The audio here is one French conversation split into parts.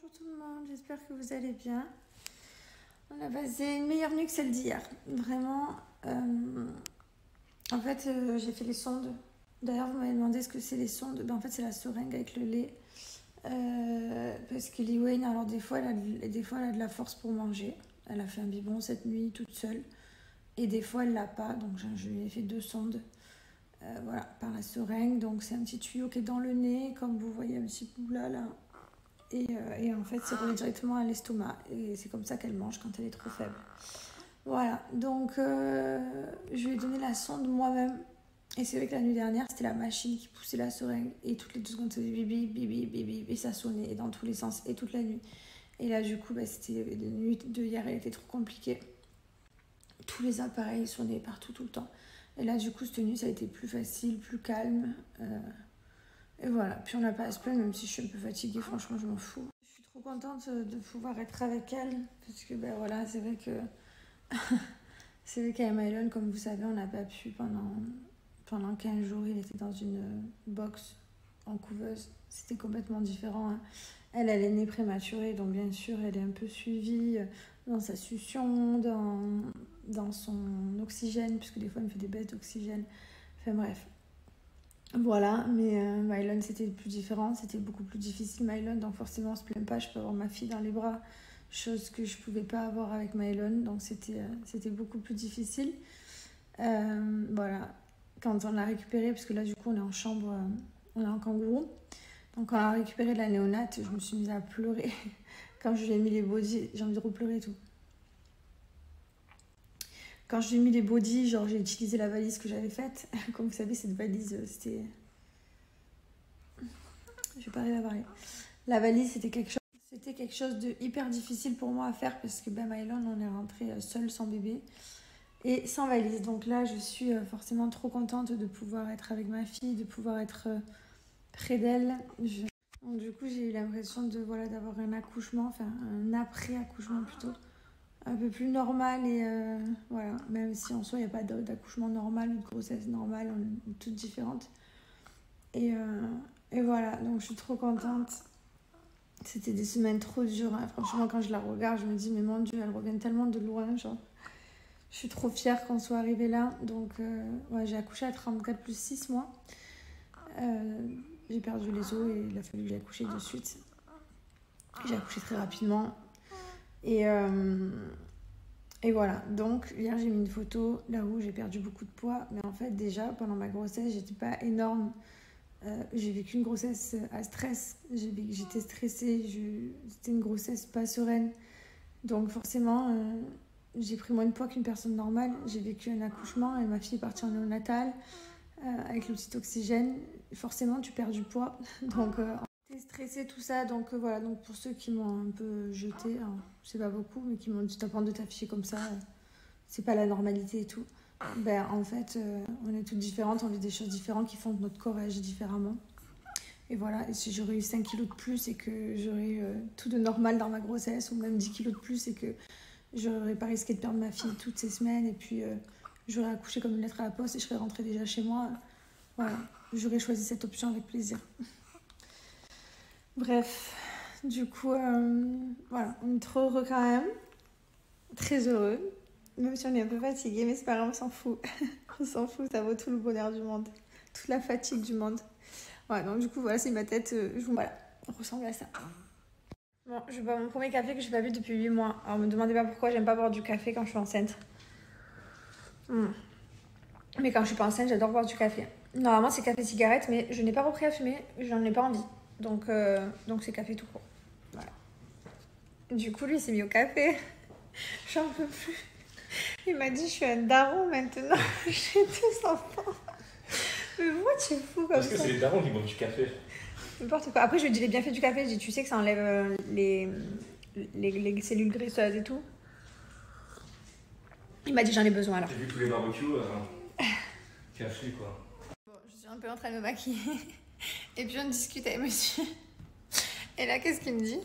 Bonjour tout le monde, j'espère que vous allez bien. On a passé une meilleure nuit que celle d'hier. Vraiment, en fait, j'ai fait les sondes. D'ailleurs, vous m'avez demandé ce que c'est les sondes. En fait, c'est la seringue avec le lait. Parce que Liwayne, alors des fois, elle a de la force pour manger. Elle a fait un biberon cette nuit toute seule. Et des fois, elle l'a pas. Donc, je lui ai fait 2 sondes. Voilà, par la seringue. Donc, c'est un petit tuyau qui est dans le nez, comme vous voyez un petit bout là. Et en fait, c'est relié directement à l'estomac. Et c'est comme ça qu'elle mange quand elle est trop faible. Voilà, donc je lui ai donné la sonde moi-même. Et c'est vrai que la nuit dernière, c'était la machine qui poussait la seringue. Et toutes les 2 secondes, ça faisait bibi, bibi, bibi. Et ça sonnait dans tous les sens et toute la nuit. Et là, du coup, c'était la nuit de hier, elle était trop compliquée. Tous les appareils sonnaient partout, tout le temps. Et là, du coup, cette nuit, ça a été plus facile, plus calme. Et voilà, puis on n'a pas à se plaindre, même si je suis un peu fatiguée, franchement, je m'en fous. Je suis trop contente de pouvoir être avec elle, parce que ben voilà, c'est vrai que c'est vrai qu'avec Mylon, comme vous savez, on n'a pas pu pendant 15 jours, il était dans une box en couveuse. C'était complètement différent, hein. Elle est née prématurée, donc bien sûr, elle est un peu suivie dans sa succion, dans son oxygène, puisque des fois, elle me fait des baisses d'oxygène. Enfin bref. Voilà, mais Mylon, c'était plus différent, c'était beaucoup plus difficile, Mylon, donc forcément, on se plaint pas, je peux avoir ma fille dans les bras, chose que je pouvais pas avoir avec Mylon, donc c'était beaucoup plus difficile. Voilà, quand on l'a récupérée, parce que là, du coup, on est en chambre, on est en kangourou, donc quand on a récupéré la néonate, je me suis mise à pleurer. Quand je lui ai mis les bodys, j'ai envie de repleurer et tout. Quand je lui ai mis les bodys, genre j'ai utilisé la valise que j'avais faite. Comme vous savez, cette valise, c'était... Je vais pas arriver à parler. La valise, c'était quelque chose de hyper difficile pour moi à faire parce que Mylon, on est rentré seul, sans bébé et sans valise. Donc là, je suis forcément trop contente de pouvoir être avec ma fille, de pouvoir être près d'elle. Donc, du coup, j'ai eu l'impression d'avoir un accouchement, enfin un après-accouchement plutôt, un peu plus normal et voilà, même si en soi il n'y a pas d'accouchement normal ou de grossesse normale, on est toutes différentes et voilà, donc je suis trop contente. C'était des semaines trop dures, hein. Franchement, quand je la regarde, je me dis mais mon Dieu, elle revient tellement de loin, genre je suis trop fière qu'on soit arrivé là. Donc ouais, j'ai accouché à 34 plus 6 mois. J'ai perdu les os et il a fallu que j'accouche de suite. J'ai accouché très rapidement et voilà, donc hier j'ai mis une photo là où j'ai perdu beaucoup de poids, mais en fait déjà pendant ma grossesse j'étais pas énorme. J'ai vécu une grossesse à stress, j'étais stressée, c'était une grossesse pas sereine, donc forcément j'ai pris moins de poids qu'une personne normale. J'ai vécu un accouchement et ma fille est partie en néonatal avec le petit oxygène, forcément tu perds du poids, donc t'es stressée, tout ça, donc voilà. Donc pour ceux qui m'ont un peu jetée, c'est pas beaucoup, mais qui m'ont dit t'as pas de t'afficher comme ça, c'est pas la normalité et tout. En fait, on est toutes différentes, on vit des choses différentes qui font que notre corps agit différemment. Et voilà, et si j'aurais eu 5 kilos de plus et que j'aurais eu tout de normal dans ma grossesse, ou même 10 kilos de plus et que j'aurais pas risqué de perdre ma fille toutes ces semaines, et puis j'aurais accouché comme une lettre à la poste et je serais rentrée déjà chez moi, voilà, j'aurais choisi cette option avec plaisir. Bref, du coup, voilà, on est trop heureux quand même, très heureux, même si on est un peu fatigué, mais c'est pas grave, on s'en fout. On s'en fout, ça vaut tout le bonheur du monde, toute la fatigue du monde. Voilà, donc du coup, voilà, c'est ma tête, voilà, on ressemble à ça. Bon, je bois mon premier café que j'ai pas bu depuis 8 mois. Alors, me demandez pas pourquoi j'aime pas boire du café quand je suis enceinte. Mais quand je suis pas enceinte, j'adore boire du café. Normalement, c'est café cigarette, mais je n'ai pas repris à fumer, j'en ai pas envie. Donc c'est café tout court. Voilà. Du coup, lui, il s'est mis au café. J'en peux plus. Il m'a dit, je suis un daron maintenant. J'ai 2 enfants. Mais pourquoi tu es fou comme ça? Parce que c'est les darons qui boivent du café. N'importe quoi. Après, je lui ai dit les bienfaits du café. Je lui ai dit, tu sais que ça enlève les cellules graisseuses et tout. Il m'a dit, j'en ai besoin alors. J'ai vu tous les barbecues, café quoi. Bon, je suis un peu en train de me maquiller. Et puis on discute avec monsieur. Et là, qu'est-ce qu'il me dit?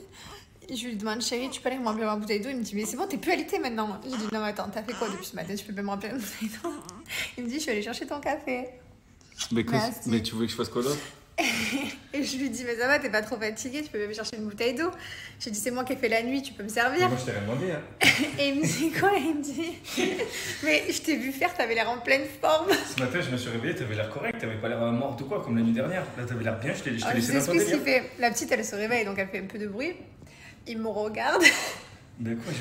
Je lui demande, chérie, tu peux aller me remplir ma bouteille d'eau? Il me dit, mais c'est bon, t'es plus alitée maintenant. J'ai dit, non, mais attends, t'as fait quoi depuis ce matin? Tu peux même me remplir une bouteille d'eau? Il me dit, je suis allée chercher ton café. Mais tu voulais que je fasse quoi d'autre? Et je lui dis, mais ça va, t'es pas trop fatiguée, tu peux même chercher une bouteille d'eau. Je lui dis, c'est moi qui ai fait la nuit, tu peux me servir. Moi, je t'ai rien demandé. Hein. Et il me dit quoi? Il me dit, mais je t'ai vu faire, t'avais l'air en pleine forme. Ce matin, je me suis réveillé, t'avais l'air correct, t'avais pas l'air morte ou quoi, comme la nuit dernière. Là, t'avais l'air bien, je t'ai laissé dans ton délire. Fait. La petite, elle se réveille, donc elle fait un peu de bruit. Il me regarde. Mais quoi,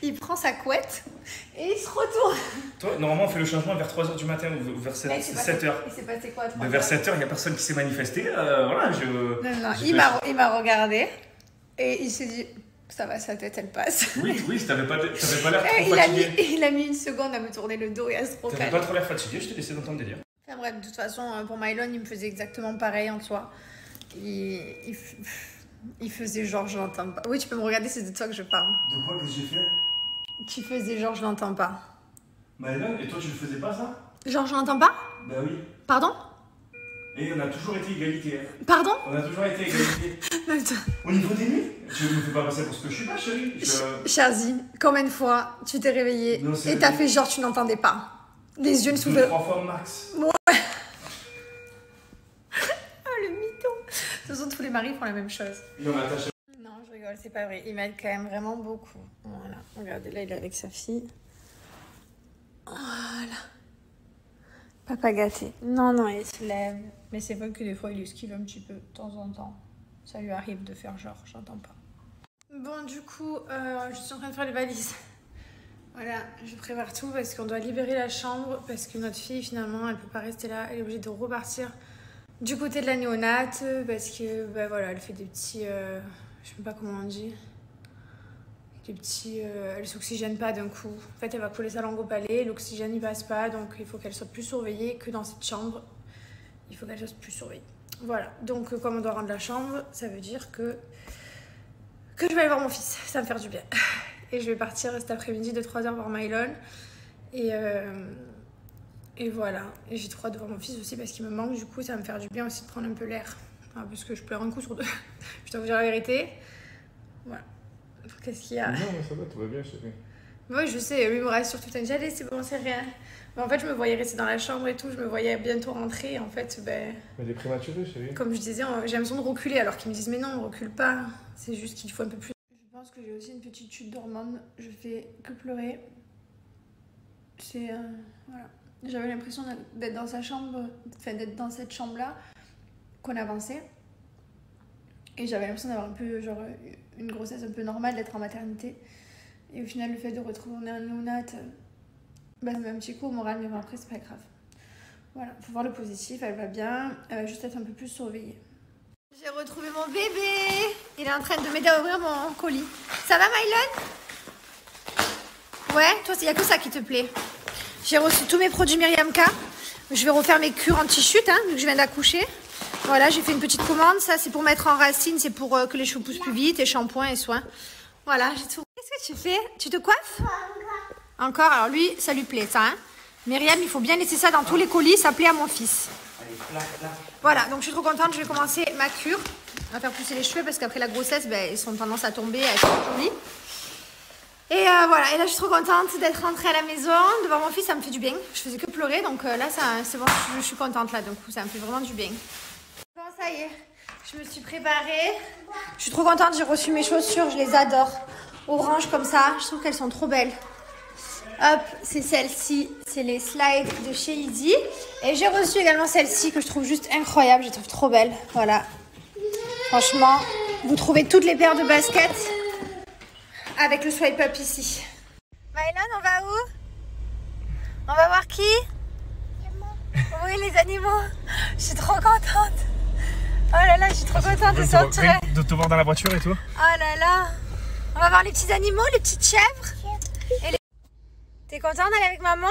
il prend sa couette et il se retourne. Toi, normalement, on fait le changement vers 3h du matin ou vers 7h. Il s'est passé quoi à 3h? Vers 7h, il n'y a personne qui s'est manifesté. Voilà, Non, il m'a regardé et il s'est dit, ça va, sa tête, elle passe. Oui, t'avais pas l'air trop fatigué. Il a mis une seconde à me tourner le dos et à se recaler. T'avais pas trop l'air fatigué, je t'ai laissé dans ton délire. Enfin bref, de toute façon, pour Mylon, il me faisait exactement pareil en soi. Il faisait genre je l'entends pas. Oui, tu peux me regarder, c'est de toi que je parle. De quoi que j'ai fait? Tu faisais genre je l'entends pas. Mylon, et toi tu le faisais pas ça? Genre je l'entends pas? Bah oui. Pardon? Et on a toujours été égalité. Pardon? On a toujours été égalité. Au niveau des nuits, tu me fais pas passer pour ce que je suis pas, chérie. Chazi, combien de fois tu t'es réveillée et t'as fait genre tu n'entendais pas? Les yeux sous le... 3 fois max. Ouais. Oh le mytho. De toute façon, tous les maris font la même chose. Non, je rigole, c'est pas vrai. Il m'aide quand même vraiment beaucoup. Voilà. Regardez, là, il est avec sa fille. Voilà. Papa gâté. Non, il se lève. Mais c'est vrai que des fois, il esquive un petit peu, de temps en temps. Ça lui arrive de faire genre, j'entends pas. Bon, du coup, je suis en train de faire les valises. Voilà, je prépare tout parce qu'on doit libérer la chambre. Parce que notre fille, finalement, elle peut pas rester là. Elle est obligée de repartir du côté de la néonate. Parce que, bah voilà, elle fait des petits... je sais pas comment on dit. Des petits... elle s'oxygène pas d'un coup. En fait, elle va coller sa langue au palais. L'oxygène, il passe pas. Donc, il faut qu'elle soit plus surveillée que dans cette chambre. Il faut qu'elle soit plus surveillée. Voilà. Donc, comme on doit rendre la chambre, ça veut dire que je vais aller voir mon fils. Ça va me faire du bien. Et je vais partir cet après-midi de 3h voir Mylon. Et voilà. Et j'ai trop hâte de voir mon fils aussi parce qu'il me manque. Du coup, ça va me faire du bien aussi de prendre un peu l'air. Enfin, parce que je pleure un coup sur deux. Je dois vous dire la vérité. Voilà. Qu'est-ce qu'il y a? Non, mais ça va, tout va bien, chérie. Oui, je sais. Lui me rassure tout le temps. Allez, c'est bon, c'est rien. Mais en fait, je me voyais rester dans la chambre et tout. Je me voyais bientôt rentrer. En fait, Mais il est prématuré, chérie. Comme je disais, j'ai l'impression de reculer. Alors qu'ils me disent, mais non, on recule pas. C'est juste qu'il faut un peu plus. Je pense que j'ai aussi une petite chute d'hormones. Je fais que pleurer. C'est... voilà. J'avais l'impression d'être dans sa chambre, enfin d'être dans cette chambre-là, qu'on avançait. Et j'avais l'impression d'avoir un peu, genre, une grossesse un peu normale, d'être en maternité. Et au final, le fait de retourner en néonate, bah, ça met un petit coup au moral, mais bon, après, c'est pas grave. Voilà, faut voir le positif, elle va bien, juste être un peu plus surveillée. J'ai retrouvé mon bébé. Il est en train de m'aider à ouvrir mon colis. Ça va, Mylon? Ouais, toi, il n'y a que ça qui te plaît. J'ai reçu tous mes produits Myriam K. Je vais refaire mes cures anti-chute, hein, vu que je viens d'accoucher. Voilà, j'ai fait une petite commande. Ça, c'est pour mettre en racine, c'est pour que les cheveux poussent plus vite, et shampoing et soins. Voilà, j'ai tout. Qu'est-ce que tu fais? Tu te coiffes? Encore. Alors lui, ça lui plaît, ça. Hein. Myriam, il faut bien laisser ça dans tous les colis. Ça plaît à mon fils. Voilà, donc je suis trop contente. Je vais commencer ma cure. On va faire pousser les cheveux parce qu'après la grossesse, ben, ils ont tendance à tomber, à être jolis. Et voilà, et là je suis trop contente d'être rentrée à la maison, de voir mon fils, ça me fait du bien. Je faisais que pleurer, donc là c'est bon, je suis contente là, donc ça me fait vraiment du bien. Bon, ça y est, je me suis préparée. Je suis trop contente, j'ai reçu mes chaussures, je les adore. Orange comme ça, je trouve qu'elles sont trop belles. Hop, c'est celle-ci, c'est les slides de chez Easy. Et j'ai reçu également celle-ci que je trouve juste incroyable, je les trouve trop belle. Voilà, franchement, vous trouvez toutes les paires de baskets avec le swipe up ici. Mylon, on va où? On va voir qui? Oui, les animaux. Je suis trop contente. Oh là là, je suis trop contente de sortir. De te voir dans la voiture et tout. Oh là là. On va voir les petits animaux, les petites chèvres. Et les... T'es contente d'aller avec maman?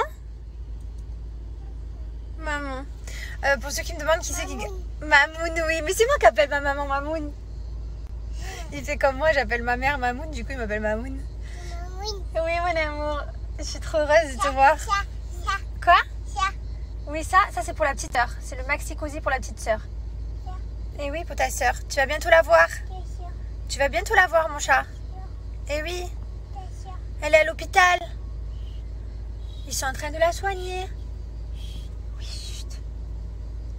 Maman. Pour ceux qui me demandent qui c'est qui... Mamoun, oui. Mais c'est moi qui appelle ma maman Mamoun. Il fait comme moi, j'appelle ma mère Mamoun, du coup il m'appelle Mamoun. Oui, mon amour. Je suis trop heureuse de te voir. Quoi? Oui, ça c'est pour la petite sœur. C'est le maxi cosy pour la petite sœur. Et oui, pour ta sœur. Tu vas bientôt la voir. Tu vas bientôt la voir, mon chat. Et oui. Elle est à l'hôpital. Ils sont en train de la soigner. Oui, chut.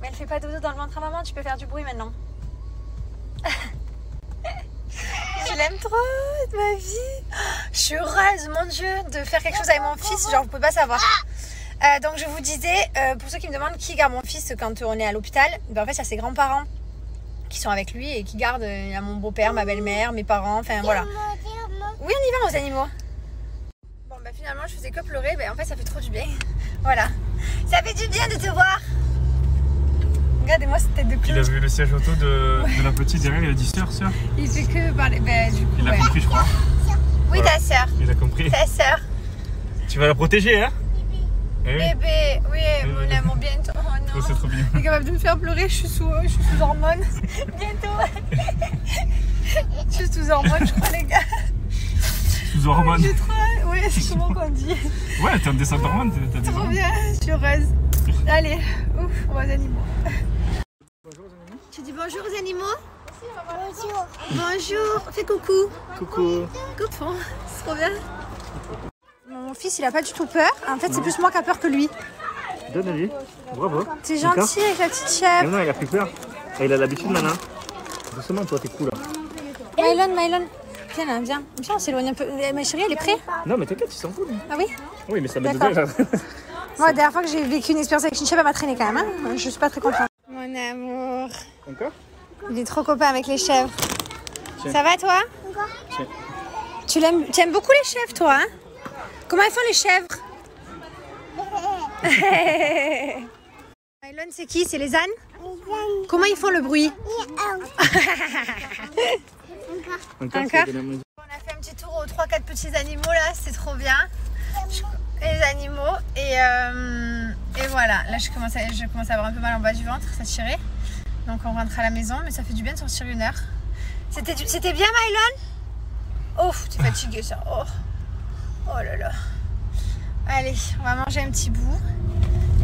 Mais elle fait pas dodo dans le ventre à maman, tu peux faire du bruit maintenant. Je l'aime trop, ma vie. Je suis heureuse, mon Dieu, de faire quelque chose avec mon fils. Genre, vous pouvez pas savoir. Donc, je vous disais, pour ceux qui me demandent qui garde mon fils quand on est à l'hôpital, ben, en fait, il y a ses grands-parents qui sont avec lui et qui gardent. Il y a mon beau-père, ma belle-mère, mes parents, enfin voilà. Oui, on y va aux animaux. Bon, bah finalement, je faisais que pleurer. Ben, en fait, ça fait trop du bien. Voilà. Ça fait du bien de te voir. Regardez-moi cette tête de clown. Il a vu le siège auto de la petite derrière, il a dit sœur. Il fait que parler. Ben, du coup, il a compris, je crois. Oui, voilà. Ta sœur. Il a compris. Ta sœur. Tu vas la protéger, hein? Bébé, oui, mon amour, bientôt. Oh non. Oh, c'est trop bien. Il est capable de me faire pleurer, je suis sous hormones. Bientôt. Je suis sous hormones, je crois, les gars. Sous hormones. Oui, c'est comment qu'on dit. Ouais, t'es en descente d'hormones. Trop bien, je suis heureuse. Allez, ouf, on va aux animaux. Bonjour aux animaux. Tu dis bonjour aux animaux? Bonjour. Bonjour. Fais coucou. Coucou. Coucou. C'est trop bien. Mon fils, il a pas du tout peur. En fait, c'est plus moi qui a peur que lui. Donne-lui. Bravo. C'est gentil avec la petite chèvre. Non, il a plus peur. Il a l'habitude maintenant. Doucement, toi, t'es cool là. Mylon. Viens là, viens. Viens, on s'éloigne un peu. Ma chérie, elle est prête? Non, mais t'inquiète, ils s'en foutent. Ah oui? Oui, mais ça met D'accord. dedans. Moi, la dernière fois que j'ai vécu une expérience avec une chèvre, elle m'a traîné quand même. Hein. Je suis pas très contente. Mon amour. Encore? Il est trop copain avec les chèvres. Tiens. Ça va, toi? Tiens. Tu aimes beaucoup les chèvres, toi, hein? Comment elles font les chèvres? Mylon, c'est qui? C'est les ânes? Comment ils font le bruit? Encore? On a fait un petit tour aux 3-4 petits animaux là, c'est trop bien. Les animaux et voilà, là je commence à avoir un peu mal en bas du ventre, ça tirait. Donc on rentre à la maison, mais ça fait du bien de sortir 1 heure. C'était bien, Mylon? Oh, t'es fatiguée ça. Oh là là. Allez, on va manger un petit bout.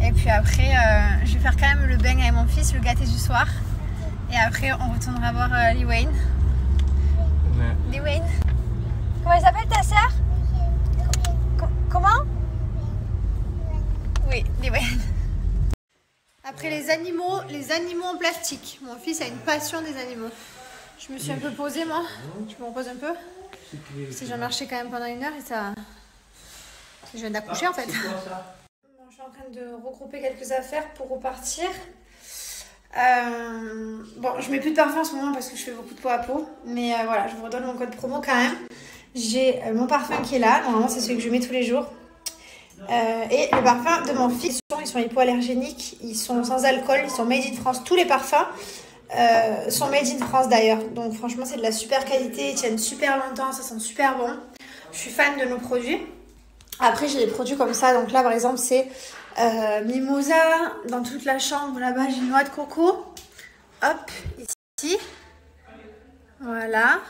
Et puis après, je vais faire quand même le bain avec mon fils, le gâter du soir. Et après, on retournera voir Lee Wayne. Ouais. Lee Wayne. Comment elle s'appelle ta sœur? Comment? Oui, Lee Wayne. Après les animaux en plastique. Mon fils a une passion des animaux. Je me suis un peu posée moi. Je me repose un peu. Parce que j'ai marché quand même pendant 1 heure et ça... Je viens d'accoucher en fait. Bon, je suis en train de regrouper quelques affaires pour repartir. Bon, je mets plus de parfum en ce moment parce que je fais beaucoup de peau à peau. Mais voilà, je vous redonne mon code promo quand même. J'ai mon parfum qui est là. Normalement, c'est celui que je mets tous les jours. Et le parfum de mon fils, ils sont hypoallergéniques. Ils sont sans alcool. Ils sont made in France. Tous les parfums sont made in France d'ailleurs. Donc franchement, c'est de la super qualité. Ils tiennent super longtemps. Ça sent super bon. Je suis fan de nos produits. Après, j'ai des produits comme ça. Donc là, par exemple, c'est Mimosa. Dans toute la chambre, là-bas, j'ai une noix de coco. Hop, ici. Voilà.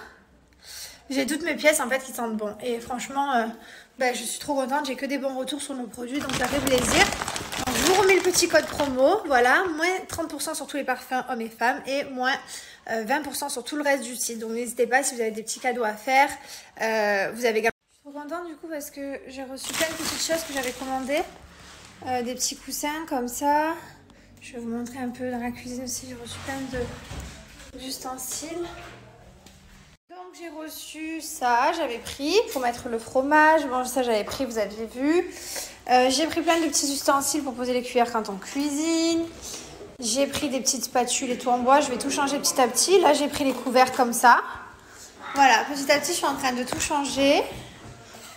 J'ai toutes mes pièces, en fait, qui sentent bon. Et franchement, je suis trop contente. J'ai que des bons retours sur nos produits. Donc, ça fait plaisir. Donc, je vous remets le petit code promo. Voilà. Moins 30% sur tous les parfums hommes et femmes. Et moins 20% sur tout le reste du site. Donc, n'hésitez pas si vous avez des petits cadeaux à faire. Vous avez également... Je suis trop contente du coup parce que j'ai reçu plein de petites choses que j'avais commandées. Des petits coussins comme ça. Je vais vous montrer un peu dans la cuisine aussi. J'ai reçu plein d'ustensiles. Donc j'ai reçu ça, j'avais pris pour mettre le fromage. Bon, ça j'avais pris, vous aviez vu. J'ai pris plein de petits ustensiles pour poser les cuillères quand on cuisine. J'ai pris des petites spatules et tout en bois. Je vais tout changer petit à petit. Là j'ai pris les couverts comme ça. Voilà, petit à petit je suis en train de tout changer.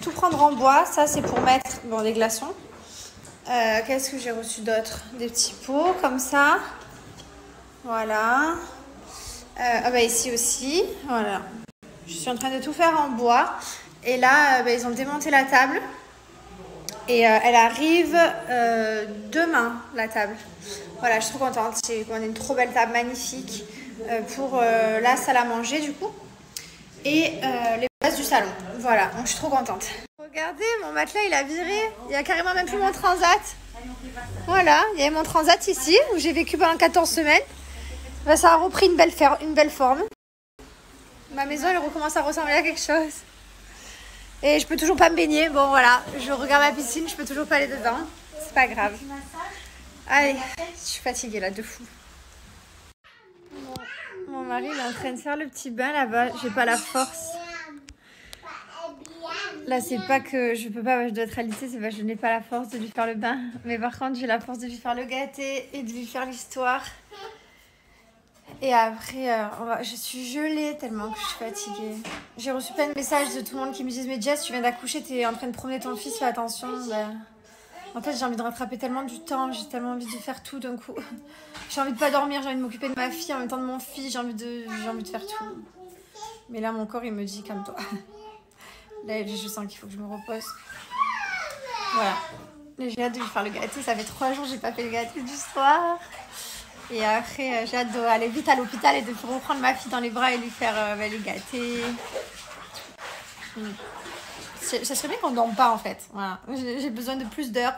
Tout prendre en bois, ça c'est pour mettre des glaçons. Qu'est-ce que j'ai reçu d'autre? Des petits pots comme ça. Voilà. Ici aussi. Voilà. Je suis en train de tout faire en bois. Et là, ils ont démonté la table. Et elle arrive demain, la table. Voilà, je suis trop contente. J'ai commandé une trop belle table magnifique pour la salle à manger du coup. Et les bases du salon. Voilà, donc je suis trop contente. Regardez, mon matelas il a viré. Il y a carrément même plus mon transat. Voilà, il y avait mon transat ici où j'ai vécu pendant 14 semaines. Ça a repris une belle forme. Ma maison elle recommence à ressembler à quelque chose. Et je peux toujours pas me baigner. Bon voilà, je regarde ma piscine, je peux toujours pas aller dedans. C'est pas grave. Allez, je suis fatiguée là, de fou. Mon mari il est en train de faire le petit bain là-bas. J'ai pas la force. Là, c'est pas que je peux pas, je dois être alitée, c'est pas que je n'ai pas la force de lui faire le bain. Mais par contre, j'ai la force de lui faire le gâté et de lui faire l'histoire. Et après, je suis gelée tellement que je suis fatiguée. J'ai reçu plein de messages de tout le monde qui me disent « Mais Jess, tu viens d'accoucher, t'es en train de promener ton fils, fais attention. » En fait, j'ai envie de rattraper tellement du temps, j'ai tellement envie de faire tout d'un coup. J'ai envie de pas dormir, j'ai envie de m'occuper de ma fille en même temps de mon fils, j'ai envie de faire tout. Mais là, mon corps, il me dit « Calme-toi. » Là, je sens qu'il faut que je me repose. Voilà. J'ai hâte de lui faire le gâté. Ça fait 3 jours que j'ai pas fait le gâté du soir. Et après, j'ai hâte d'aller vite à l'hôpital et de reprendre ma fille dans les bras et lui faire le gâté. Ça serait bien qu'on ne dorme pas en fait. Voilà. J'ai besoin de plus d'heures.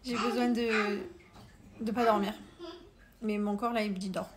J'ai besoin de pas dormir. Mais mon corps là, il me dit dors.